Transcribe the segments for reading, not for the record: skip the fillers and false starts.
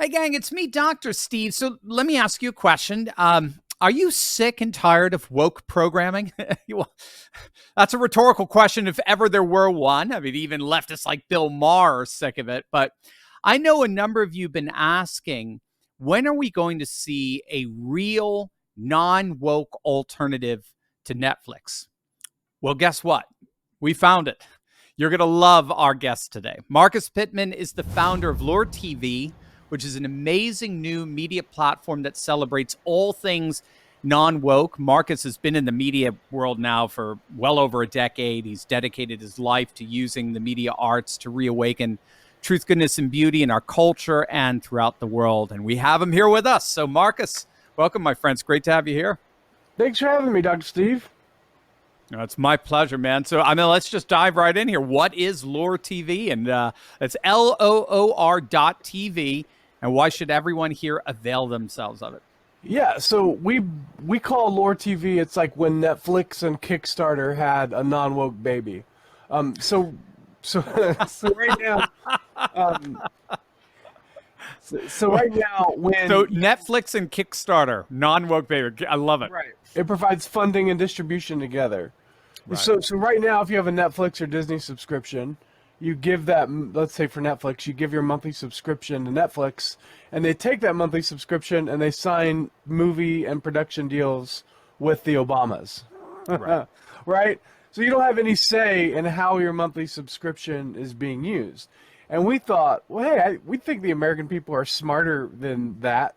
Hey, gang, it's me, Dr. Steve. So let me ask you a question. Are you sick and tired of woke programming? Well, that's a rhetorical question if ever there were one. I mean, even leftists like Bill Maher are sick of it. But I know a number of you have been asking, when are we going to see a real non woke alternative to Netflix? Well, guess what? We found it. You're going to love our guest today. Marcus Pittman is the founder of Lure TV, which is an amazing new media platform that celebrates all things non-woke. Marcus has been in the media world now for well over a decade. He's dedicated his life to using the media arts to reawaken truth, goodness, and beauty in our culture and throughout the world. And we have him here with us. So Marcus, welcome, my friends. Great to have you here. Thanks for having me, Dr. Steve. No, it's my pleasure, man. So, I mean, let's just dive right in here. What is Lure TV? And it's LOOR.TV. And why should everyone here avail themselves of it? Yeah, so we call Lore TV. It's like when Netflix and Kickstarter had a non-woke baby. So so right now, um, so right now So when Netflix and Kickstarter, non-woke baby. I love it. right, it provides funding and distribution together. Right. So right now, if you have a Netflix or Disney subscription, you give that, let's say for Netflix, you give your monthly subscription to Netflix, and they take that monthly subscription and they sign movie and production deals with the Obamas. Right. Right? So you don't have any say in how your monthly subscription is being used. And we thought, well, hey, we think the American people are smarter than that.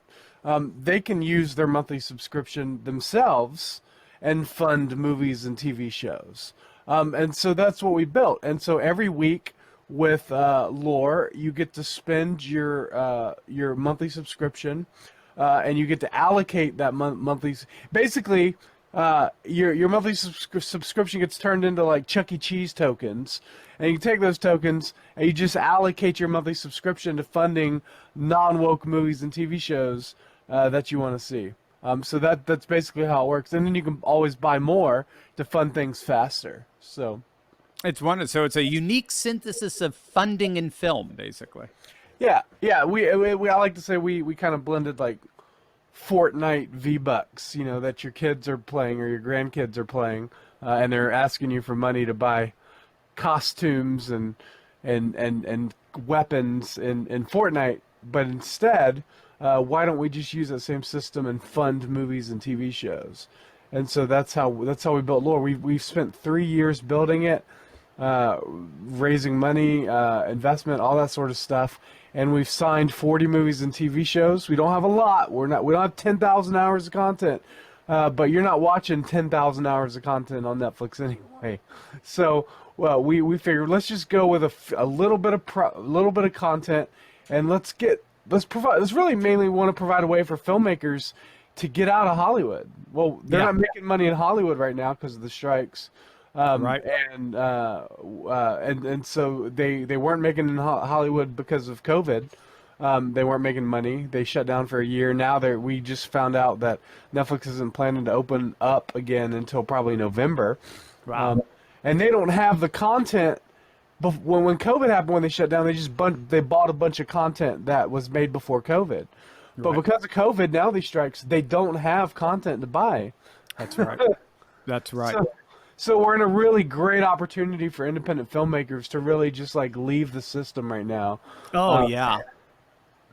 They can use their monthly subscription themselves and fund movies and TV shows. And so that's what we built. And so every week with Lore, you get to spend your monthly subscription, and you get to allocate that monthly. Basically, your monthly subscription gets turned into like Chuck E. Cheese tokens, and you take those tokens and you just allocate your monthly subscription to funding non-woke movies and TV shows that you want to see. So that's basically how it works, and then you can always buy more to fund things faster. So It's one. So it's a unique synthesis of funding and film, basically. yeah. I like to say we kind of blended like Fortnite V-Bucks, that your kids are playing or your grandkids are playing, and they're asking you for money to buy costumes and weapons in Fortnite, but instead, why don't we just use that same system and fund movies and TV shows? And so that's how we built Lore. We've spent 3 years building it, raising money, investment, all that sort of stuff, and we've signed 40 movies and TV shows. We don't have a lot. We don't have 10,000 hours of content, but you're not watching 10,000 hours of content on Netflix anyway. So, well, we figured let's just go with a little bit of content, and let's really mainly want to provide a way for filmmakers to get out of Hollywood. Well, they're not making money in Hollywood right now because of the strikes. Right. And so they weren't making in Hollywood because of COVID. They weren't making money. They shut down for a year. Now we just found out that Netflix isn't planning to open up again until probably November. Wow. And they don't have the content. When COVID happened, when they shut down, they bought a bunch of content that was made before COVID. But Right. because of COVID, now these strikes, they don't have content to buy. That's right. That's right. So we're in a really great opportunity for independent filmmakers to really just like leave the system right now. Oh, yeah.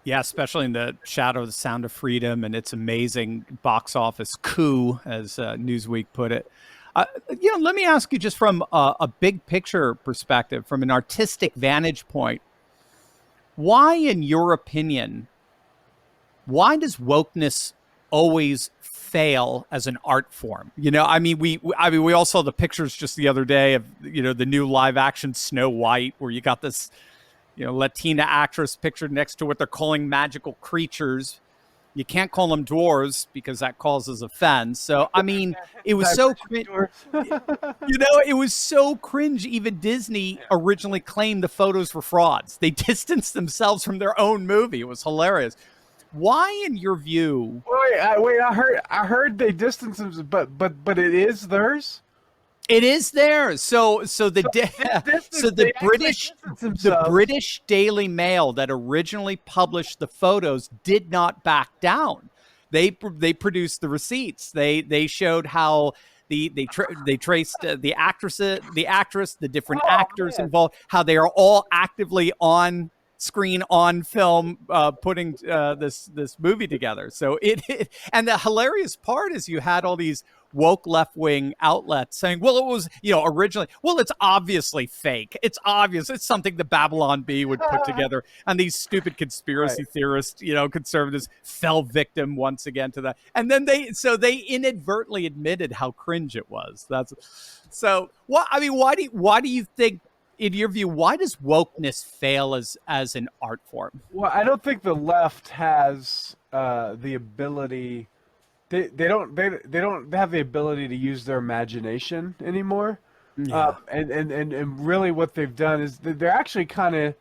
Yeah, especially in the shadow of the Sound of Freedom and its amazing box office coup, as Newsweek put it. Let me ask you just from a big picture perspective, from an artistic vantage point, why, in your opinion, why does wokeness always fail as an art form? We all saw the pictures just the other day of, the new live action Snow White, where you got this, Latina actress pictured next to what they're calling magical creatures. You can't call them dwarves because that causes offense. So, I mean, it was so it was so cringe. Even Disney originally claimed the photos were frauds. They distanced themselves from their own movie. It was hilarious. Why, in your view? Wait! I heard they distanced them, but it is theirs. It is there. So so They actually distance the themselves. British Daily Mail that originally published the photos did not back down. They produced the receipts. They showed how they traced the actress, the different Oh actors man. involved, how they are all actively on screen, on film, putting this movie together. So and the hilarious part is you had all these woke left wing outlets saying, well, it was, originally, well, it's obviously fake. It's obvious. It's something the Babylon Bee would put together. And these stupid Right. conspiracy theorists, conservatives fell victim once again to that. And then they inadvertently admitted how cringe it was. That's so what I mean, why do you think, in your view, why does wokeness fail as an art form? Well, I don't think the left has the ability. They don't have the ability to use their imagination anymore. Yeah. And really what they've done is they're actually kind of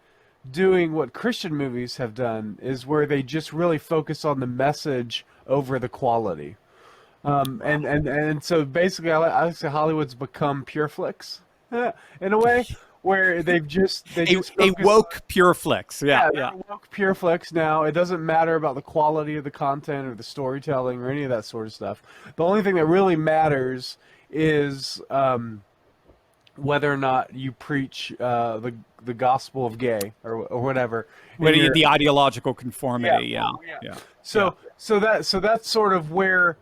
doing what Christian movies have done, is where they just really focus on the message over the quality. And so basically, I say Hollywood's become pure flicks in a way, where they just A focus on, woke pure flicks. Yeah, yeah, yeah. they're woke pure flicks now. It doesn't matter about the quality of the content or the storytelling or any of that sort of stuff. The only thing that really matters is whether or not you preach the gospel of gay or whatever in your. The ideological Yeah, conformity. Yeah, yeah. yeah, yeah. So that's sort of where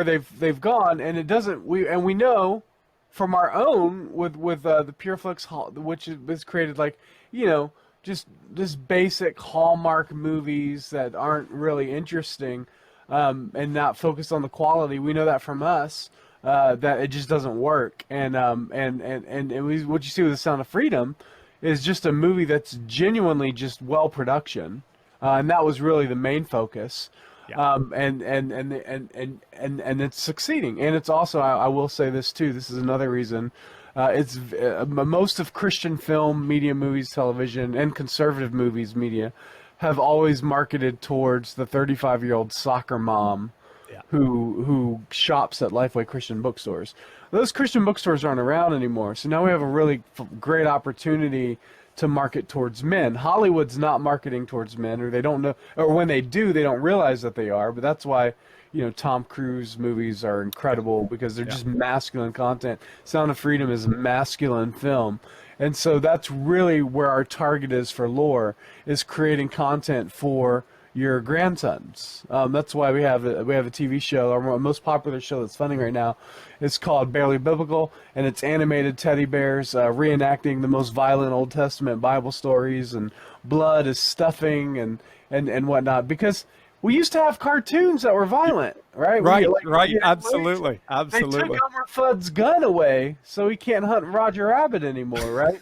they've gone, and it doesn't we know from our own with the Pureflix which is created, like, just basic Hallmark movies that aren't really interesting, and not focused on the quality. We know that from us. That it just doesn't work, what you see with The Sound of Freedom is just a movie that's genuinely just well production, and that was really the main focus. Yeah. And it's succeeding, and it's also, I will say this too. This is another reason. It's most of Christian film, media, movies, television, and conservative movies, media, have always marketed towards the 35-year-old soccer mom Yeah. who shops at Lifeway Christian bookstores. Those Christian bookstores aren't around anymore, so now we have a really great opportunity to market towards men. Hollywood's not marketing towards men, or they don't know, or when they do, they don't realize that they are. But that's why, Tom Cruise movies are incredible, because they're just masculine content. Sound of Freedom is a masculine film. And so that's really where our target is for Lore, is creating content for your grandsons. That's why we have a TV show. Our most popular show that's funding right now is called Barely Biblical, and it's animated teddy bears reenacting the most violent Old Testament Bible stories, and blood is stuffing and whatnot. Because we used to have cartoons that were violent, right? Right, Like, absolutely, they absolutely. took Elmer Fudd's gun away, so he can't hunt Roger Rabbit anymore, right?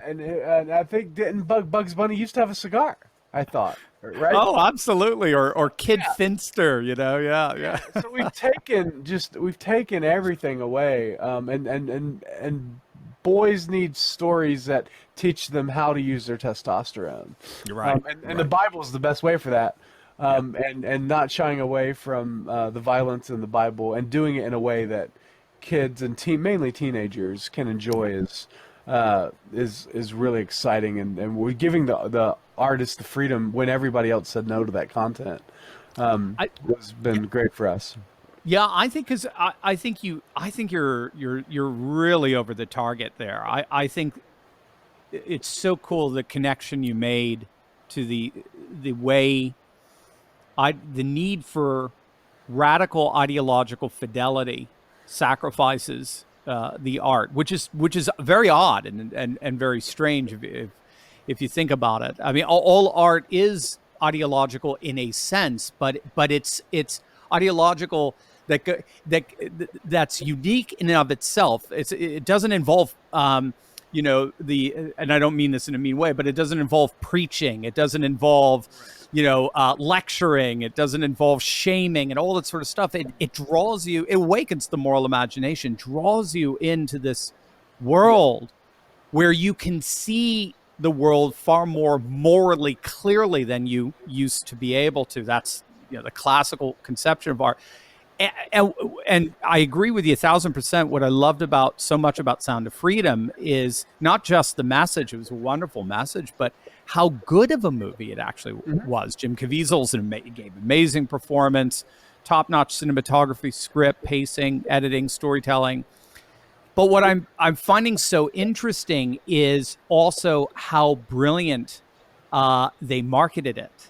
And I think, didn't Bugs Bunny used to have a cigar? I thought, right? Oh, absolutely. Or Kid Finster, yeah, yeah. So we've taken everything away, and boys need stories that teach them how to use their testosterone. You're right. And the Bible is the best way for that. And not shying away from the violence in the Bible, and doing it in a way that kids and mainly teenagers can enjoy is really exciting, and we're giving the artists the freedom when everybody else said no to that content. It's been great for us. Yeah, I think, because I think you're really over the target there. I think it's so cool, the connection you made to the way the need for radical ideological fidelity sacrifices the art, which is very odd and very strange if you think about it. I mean, all art is ideological in a sense, but it's ideological that's unique in and of itself. It doesn't involve and I don't mean this in a mean way, but it doesn't involve preaching. It doesn't involve lecturing. It doesn't involve shaming and all that sort of stuff. It draws you. It awakens the moral imagination, draws you into this world where you can see the world far more morally clearly than you used to be able to. That's the classical conception of art. and, and I agree with you 1,000%. What I loved about so much about Sound of Freedom is not just the message; it was a wonderful message, but how good of a movie it actually Mhm. was. Jim Caviezel's gave amazing performance, top-notch cinematography, script, pacing, editing, storytelling. But what I'm finding so interesting is also how brilliant they marketed it,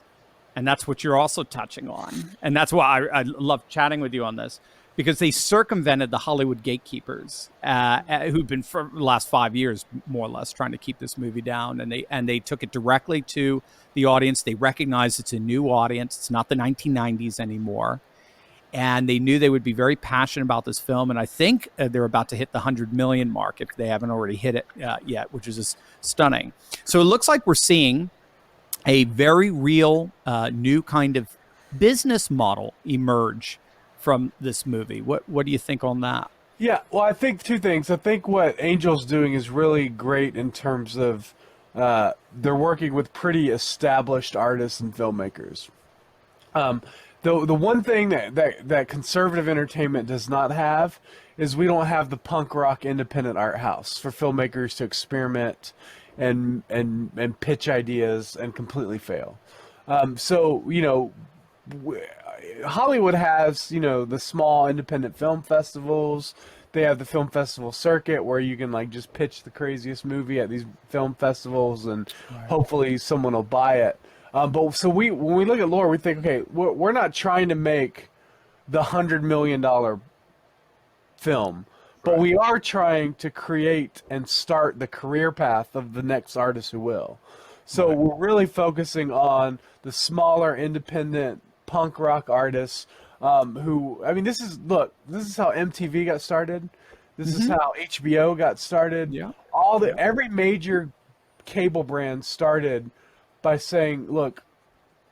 and that's what you're also touching on, and that's why I love chatting with you on this because they circumvented the Hollywood gatekeepers who've been for the last 5 years more or less trying to keep this movie down, and they took it directly to the audience. They recognize it's a new audience. It's not the 1990s anymore, and they knew they would be very passionate about this film. And I think they're about to hit the 100 million mark if they haven't already hit it yet, which is just stunning. So it looks like we're seeing a very real new kind of business model emerge from this movie. What do you think on that? Yeah, well, I think two things. I think what Angel's doing is really great in terms of they're working with pretty established artists and filmmakers. Um, the one thing that conservative entertainment does not have is we don't have the punk rock independent art house for filmmakers to experiment and pitch ideas and completely fail. So Hollywood has, the small independent film festivals. They have the film festival circuit where you can like just pitch the craziest movie at these film festivals and Right. hopefully someone will buy it. But so when we look at lore, we think, okay, we're not trying to make the $100 million film, but Right. we are trying to create and start the career path of the next artist who will. So Right. we're really focusing on the smaller independent punk rock artists who, I mean, this is how MTV got started. This is Mm-hmm. how HBO got started. Yeah. Yeah. Every major cable brand started by saying, look,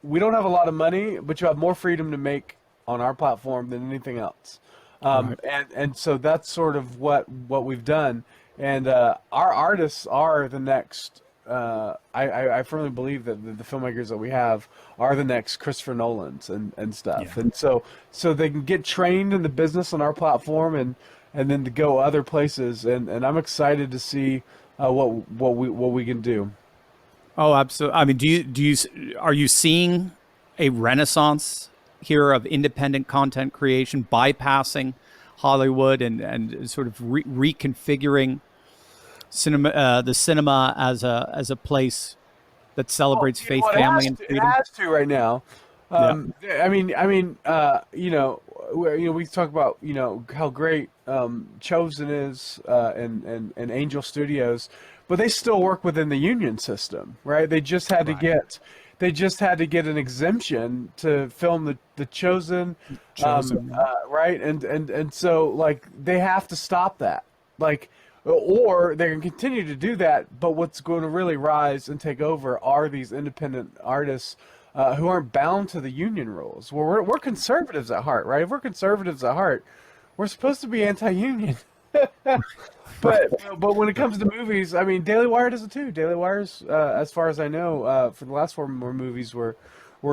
we don't have a lot of money, but you have more freedom to make on our platform than anything else. Right. And so that's sort of what we've done. And our artists are the next. I firmly believe that the filmmakers that we have are the next Christopher Nolans and stuff. Yeah. And so they can get trained in the business on our platform and then to go other places. And I'm excited to see what we can do. Oh, absolutely. I mean, are you seeing a renaissance here of independent content creation, bypassing Hollywood and sort of reconfiguring the cinema as a place that Well, celebrates you know faith, what? It family, has and to. It freedom? has to right now. Yeah. We talk about how great Chosen is and Angel Studios, but they still work within the union system, right? Right. They just had to get an exemption to film the Chosen, Chosen. Yeah. right? And so like they have to stop that, like, or they can continue to do that. But what's going to really rise and take over are these independent artists who aren't bound to the union rules. Well, we're conservatives at heart, right? If we're conservatives at heart, we're supposed to be anti-union. Right. But when it comes to movies, I mean, Daily Wire does it too. Daily Wire's, as far as I know, for the last four more movies were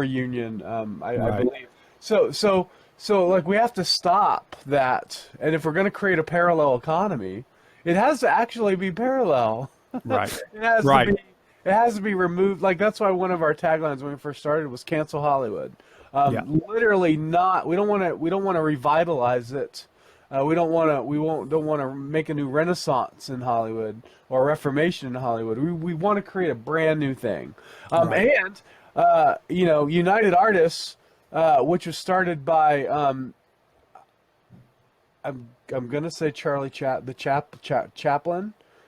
union, I Right. believe. So we have to stop that. And if we're going to create a parallel economy, it has to actually be parallel. Right. It has to Right. be. It has to be removed. Like that's why one of our taglines when we first started was "Cancel Hollywood." Yeah. Literally, not. We don't want to. We don't want to revitalize it. We don't want to. We won't. Don't want to make a new renaissance in Hollywood or reformation in Hollywood. We want to create a brand new thing. Right. United Artists, which was started by I'm gonna say Chaplin,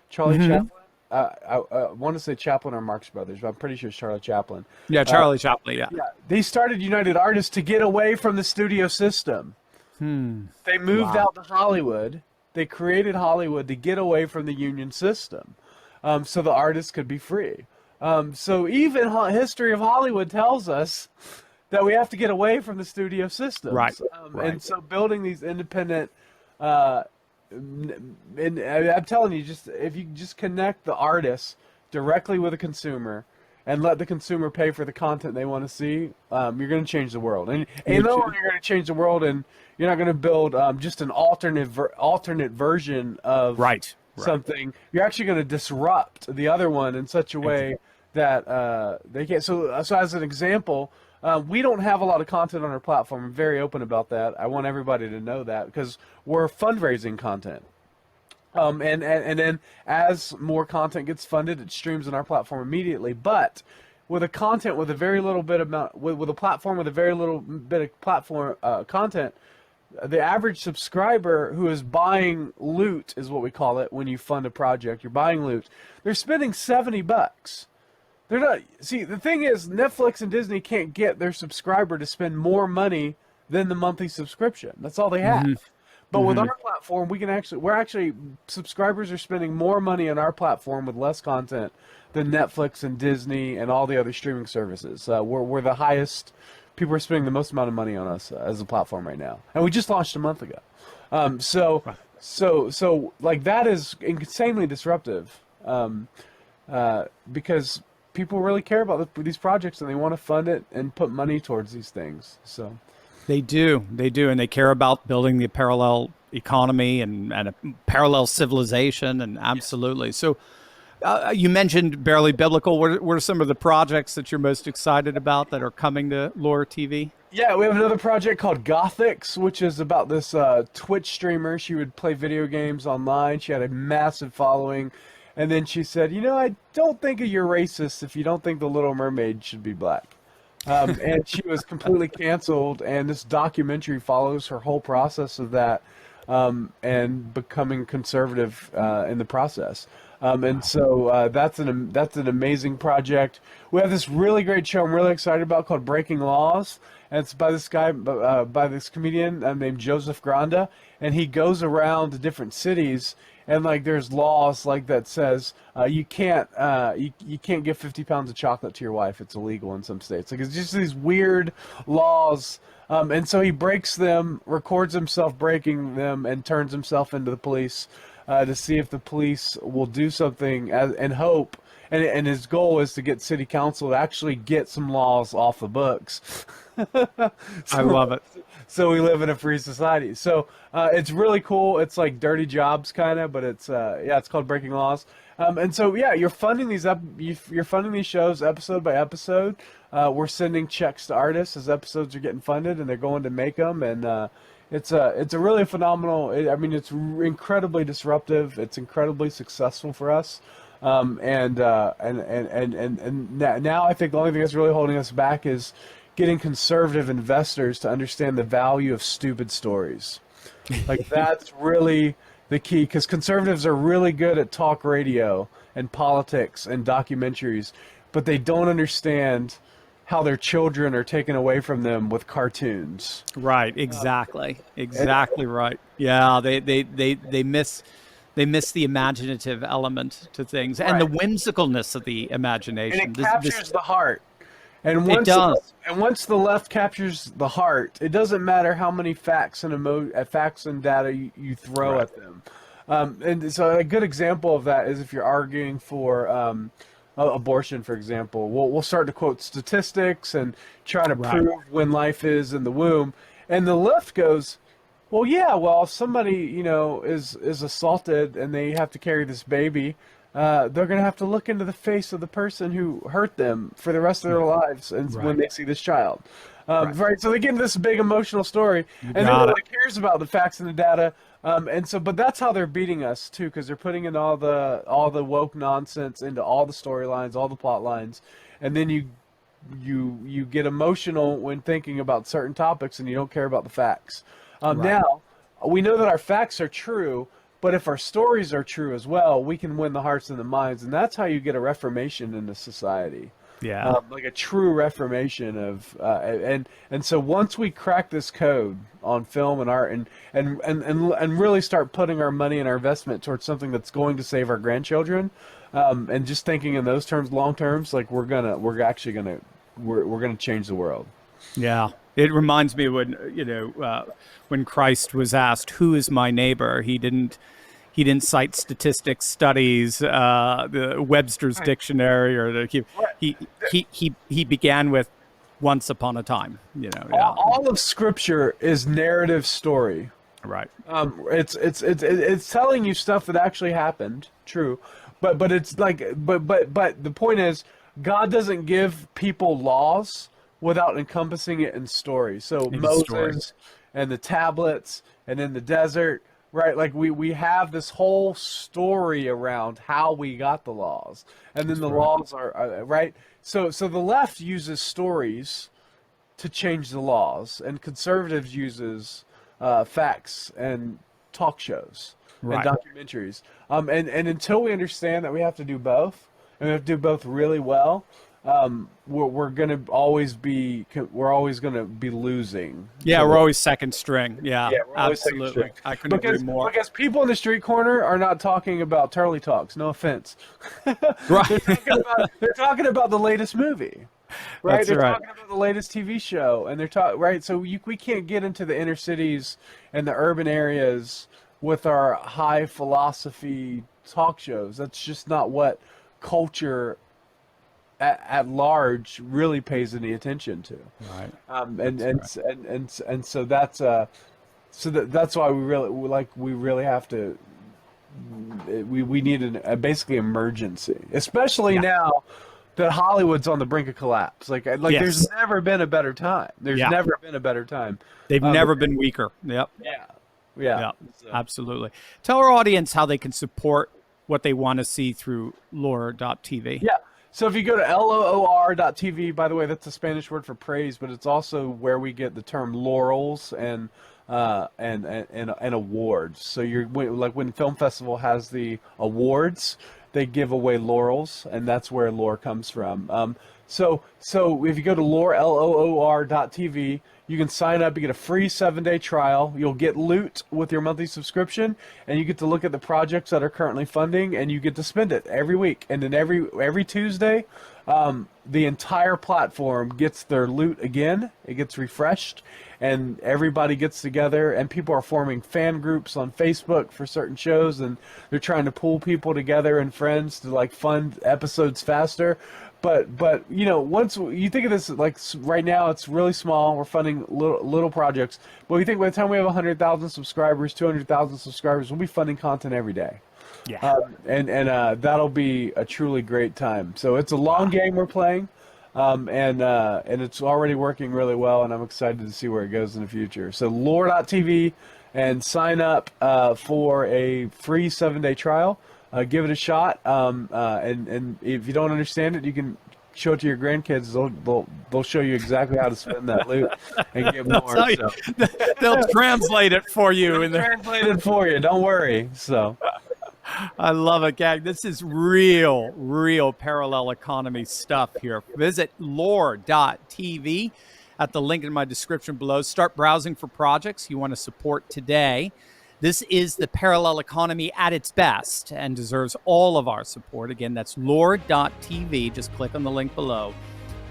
Charlie Hmm. Chaplin. I want to say Chaplin or Marx Brothers, but I'm pretty sure it's Charlie Chaplin. Yeah. Uh, Charlie Chaplin. Yeah. yeah, they started United Artists to get away from the studio system. Hmm. They moved Wow. out to Hollywood. They created Hollywood to get away from the union system, so the artists could be free. So even history of Hollywood tells us that we have to get away from the studio Right. systems. And Right. so building these independent, uh, and I'm telling you, just if you just connect the artists directly with the consumer, and let the consumer pay for the content they want to see, you're going to change the world. And not Which, only you're going to change the world, and you're not going to build just an alternate version of right, right. something. You're actually going to disrupt the other one in such a way that they can't. So as an example, we don't have a lot of content on our platform. I'm very open about that. I want everybody to know that because we're fundraising content. And then as more content gets funded, it streams on our platform immediately. But with a content with a very little bit amount, with a platform with a very little bit of platform content, the average subscriber who is buying loot is what we call it when you fund a project. You're buying loot. They're spending $70. They're not. See, the thing is, Netflix and Disney can't get their subscriber to spend more money than the monthly subscription. That's all they have. But with our platform, subscribers are spending more money on our platform with less content than Netflix and Disney and all the other streaming services. We're the highest. People are spending the most amount of money on us as a platform right now, and we just launched a month ago. So like that is insanely disruptive, because people really care about these projects and they want to fund it and put money towards these things. So. They do, and they care about building the parallel economy and a parallel civilization, and absolutely. So, you mentioned Barely Biblical. What are some of the projects that you're most excited about that are coming to Lore TV? Yeah, we have another project called Gothics, which is about this Twitch streamer. She would play video games online. She had a massive following. And then she said, I don't think you're racist if you don't think the Little Mermaid should be black. And she was completely canceled, and this documentary follows her whole process of that, and becoming conservative in the process. And so that's an amazing project. We have this really great show I'm really excited about called Breaking Laws, and it's by this guy, by this comedian named Joseph Granda, and he goes around to different cities. And like, there's laws like that says you can't give 50 pounds of chocolate to your wife. It's illegal in some states. Like, it's just these weird laws, and so he breaks them, records himself breaking them, and turns himself into the police to see if the police will do something and hope. And his goal is to get city council to actually get some laws off the books. I love it. So we live in a free society. So it's really cool. It's like Dirty Jobs kind of, but it's called Breaking Laws. And so you're funding you're funding these shows episode by episode. We're sending checks to artists as episodes are getting funded, and they're going to make them. And it's a really phenomenal. It's incredibly disruptive. It's incredibly successful for us. And now I think the only thing that's really holding us back is getting conservative investors to understand the value of stupid stories. Like, that's really the key, because conservatives are really good at talk radio and politics and documentaries, but they don't understand how their children are taken away from them with cartoons. Right, exactly right. Yeah, they miss the imaginative element to things, and the whimsicalness of the imagination. And it captures the heart. And it does. Once the left captures the heart, it doesn't matter how many facts and data you throw at them. And so a good example of that is if you're arguing for abortion, for example. We'll start to quote statistics and try to prove when life is in the womb, and the left goes, well, if somebody is assaulted and they have to carry this baby, they're going to have to look into the face of the person who hurt them for the rest of their lives, and when they see this child. So they get into this big emotional story, and nobody cares about the facts and the data. But that's how they're beating us too, because they're putting in all the woke nonsense into all the storylines, all the plot lines, and then you get emotional when thinking about certain topics, and you don't care about the facts. Now, we know that our facts are true, but if our stories are true as well, we can win the hearts and the minds, and that's how you get a reformation in the society. Yeah, like a true reformation of, and so once we crack this code on film and art, and really start putting our money and our investment towards something that's going to save our grandchildren, and just thinking in those terms, long terms, like we're gonna change the world. Yeah. It reminds me when Christ was asked, "Who is my neighbor?" He didn't he didn't cite statistics, studies, the Webster's Right. dictionary, or Right. he began with once upon a time. All of Scripture is narrative story. Right. It's telling you stuff that actually happened, true, but it's like but the point is, God doesn't give people laws without encompassing it in story. So In story. Moses and the tablets and in the desert, right? Like we have this whole story around how we got the laws, and then the right. laws are right. So the left uses stories to change the laws, and conservatives uses facts and talk shows and Right. documentaries. And until we understand that we have to do both, and we have to do both really well, we're always gonna be losing. Yeah, we're always second string. Yeah, We're always second absolutely. string. I couldn't agree more. Because people in the street corner are not talking about Turley talks. No offense. Right. They're talking about the latest movie. Right, That's they're right. talking about the latest TV show, and they're talking right. So we can't get into the inner cities and the urban areas with our high philosophy talk shows. That's just not what culture at large really pays any attention to. Right. And so that's why we really have to. We need basically emergency, especially now that Hollywood's on the brink of collapse. Like Yes. there's never been a better time. There's Yeah. never been a better time. They've never been weaker. Yep. Yeah. Yeah. So- Absolutely. Tell our audience how they can support what they want to see through lore.tv. Yeah. So if you go to loor.tv, by the way, that's a Spanish word for praise, but it's also where we get the term laurels and awards. So like when Film Festival has the awards, they give away laurels, and that's where lore comes from. So if you go to loor.tv, you can sign up. You get a free 7-day trial. You'll get loot with your monthly subscription, and you get to look at the projects that are currently funding, and you get to spend it every week. And then every Tuesday, the entire platform gets their loot again. It gets refreshed, and everybody gets together, and people are forming fan groups on Facebook for certain shows, and they're trying to pull people together and friends to like fund episodes faster. But once you think of this, like right now, it's really small. We're funding little projects, but we think by the time we have 100,000 subscribers, 200,000 subscribers, we'll be funding content every day. Yeah. And that'll be a truly great time. So it's a long game we're playing, and it's already working really well, and I'm excited to see where it goes in the future. So lore.tv, and sign up for a free 7-day trial. Give it a shot, and if you don't understand it, you can show it to your grandkids. They'll show you exactly how to spend that loot and get more. So. They'll translate it for you. Translate it for you. Don't worry. So. I love it, gang. This is real parallel economy stuff here. Visit lore.tv at the link in my description below. Start browsing for projects you want to support today. This is the parallel economy at its best and deserves all of our support. Again, that's lore.tv. Just click on the link below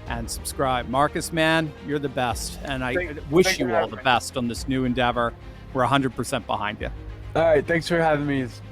and subscribe. Marcus, man, you're the best. And I wish you all the best on this new endeavor. We're 100% behind you. All right. Thanks for having me. It's